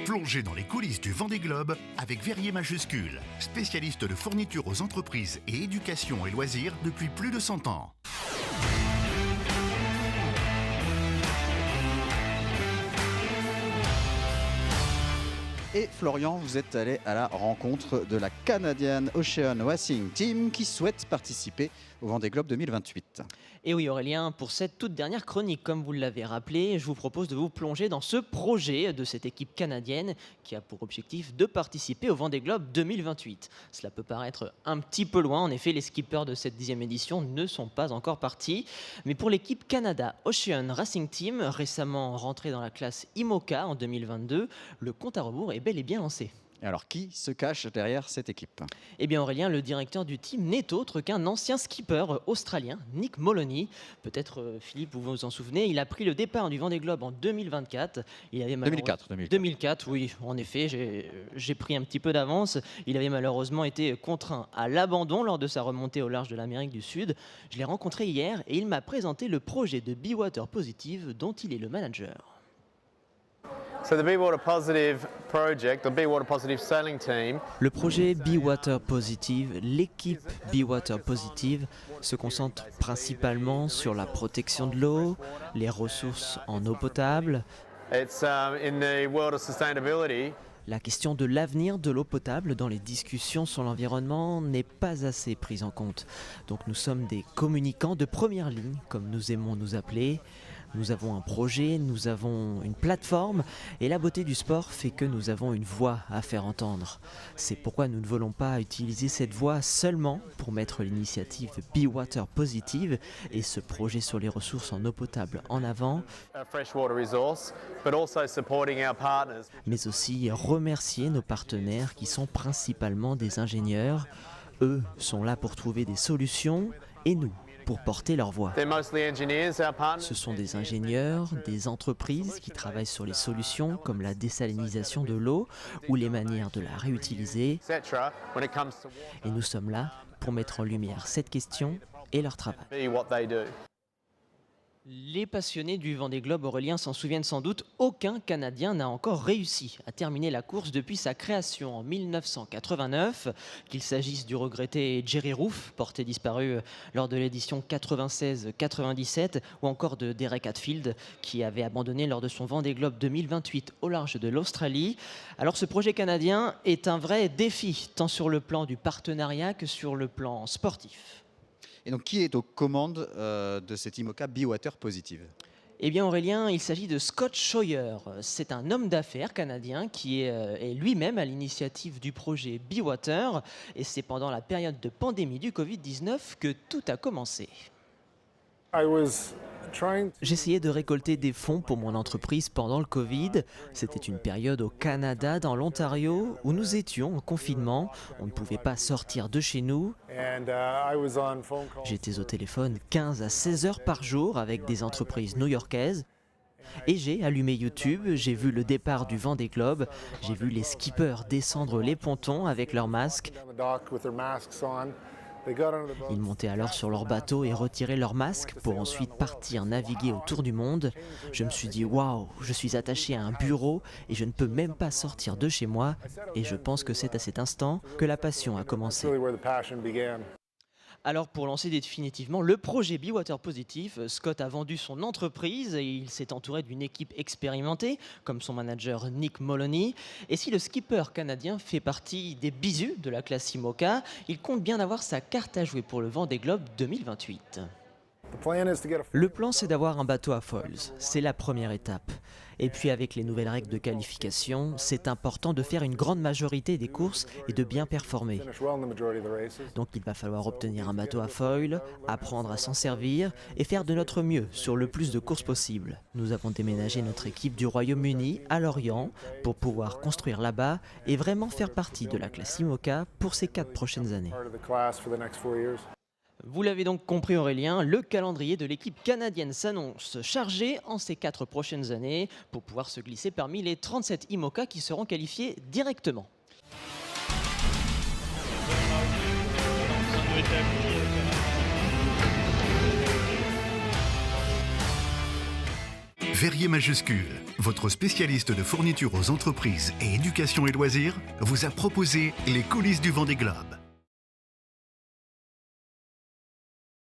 Plongez dans les coulisses du Vendée Globe avec Verrier Majuscule, spécialiste de fourniture aux entreprises et éducation et loisirs depuis plus de 100 ans. Et Florian, vous êtes allé à la rencontre de la Canadian Ocean Racing Team qui souhaite participer au Vendée Globe 2028. Et oui Aurélien, pour cette toute dernière chronique, comme vous l'avez rappelé, je vous propose de vous plonger dans ce projet de cette équipe canadienne qui a pour objectif de participer au Vendée Globe 2028. Cela peut paraître un petit peu loin, en effet les skippers de cette 10e édition ne sont pas encore partis. Mais pour l'équipe Canada Ocean Racing Team, récemment rentrée dans la classe IMOCA en 2022, le compte à rebours est bel et bien lancé. Et alors, qui se cache derrière cette équipe ? Eh bien Aurélien, le directeur du team n'est autre qu'un ancien skipper australien, Nick Moloney. Peut-être Philippe, vous vous en souvenez, il a pris le départ du Vendée Globe en 2024. 2004, oui, en effet, j'ai pris un petit peu d'avance. Il avait malheureusement été contraint à l'abandon lors de sa remontée au large de l'Amérique du Sud. Je l'ai rencontré hier et il m'a présenté le projet de Be Water Positive dont il est le manager. So the Be Water Positive project, the Be Water Positive sailing team. Le projet Be Water Positive, l'équipe Be Water Positive se concentre principalement sur la protection de l'eau, les ressources en eau potable. It's in the world of sustainability. La question de l'avenir de l'eau potable dans les discussions sur l'environnement n'est pas assez prise en compte. Donc nous sommes des communicants de première ligne, comme nous aimons nous appeler. Nous avons un projet, nous avons une plateforme et la beauté du sport fait que nous avons une voix à faire entendre. C'est pourquoi nous ne voulons pas utiliser cette voix seulement pour mettre l'initiative Be Water Positive et ce projet sur les ressources en eau potable en avant, mais aussi remercier nos partenaires qui sont principalement des ingénieurs. Eux sont là pour trouver des solutions et nous pour porter leur voix. Ce sont des ingénieurs, des entreprises qui travaillent sur les solutions comme la désalinisation de l'eau ou les manières de la réutiliser. Et nous sommes là pour mettre en lumière cette question et leur travail. Les passionnés du Vendée Globe, Aurélien, s'en souviennent sans doute, aucun Canadien n'a encore réussi à terminer la course depuis sa création en 1989, qu'il s'agisse du regretté Jerry Roof, porté disparu lors de l'édition 96-97, ou encore de Derek Hatfield, qui avait abandonné lors de son Vendée Globe 2028 au large de l'Australie. Alors ce projet canadien est un vrai défi, tant sur le plan du partenariat que sur le plan sportif. Et donc, qui est aux commandes de cette IMOCA Be Water Positive ? Eh bien Aurélien, il s'agit de Scott Scheuer. C'est un homme d'affaires canadien qui est lui-même à l'initiative du projet Be Water. Et c'est pendant la période de pandémie du Covid-19 que tout a commencé. J'essayais de récolter des fonds pour mon entreprise pendant le Covid. C'était une période au Canada, dans l'Ontario, où nous étions en confinement. On ne pouvait pas sortir de chez nous. J'étais au téléphone 15 à 16 heures par jour avec des entreprises new-yorkaises. Et j'ai allumé YouTube, j'ai vu le départ du Vendée Globe, j'ai vu les skippers descendre les pontons avec leurs masques. Ils montaient alors sur leur bateau et retiraient leurs masques pour ensuite partir naviguer autour du monde. Je me suis dit waouh, je suis attaché à un bureau et je ne peux même pas sortir de chez moi. Et je pense que c'est à cet instant que la passion a commencé. Alors pour lancer définitivement le projet Be Water Positive, Scott a vendu son entreprise et il s'est entouré d'une équipe expérimentée, comme son manager Nick Moloney. Et si le skipper canadien fait partie des bisus de la classe IMOCA, il compte bien avoir sa carte à jouer pour le Vendée Globe 2028. Le plan, c'est d'avoir un bateau à foils. C'est la première étape. Et puis avec les nouvelles règles de qualification, c'est important de faire une grande majorité des courses et de bien performer. Donc il va falloir obtenir un bateau à foils, apprendre à s'en servir et faire de notre mieux sur le plus de courses possible. Nous avons déménagé notre équipe du Royaume-Uni à Lorient pour pouvoir construire là-bas et vraiment faire partie de la classe IMOCA pour ces 4 prochaines années. Vous l'avez donc compris Aurélien, le calendrier de l'équipe canadienne s'annonce chargé en ces 4 prochaines années pour pouvoir se glisser parmi les 37 IMOCA qui seront qualifiés directement. Verrier Majuscule, votre spécialiste de fourniture aux entreprises et éducation et loisirs, vous a proposé les coulisses du Vendée Globe.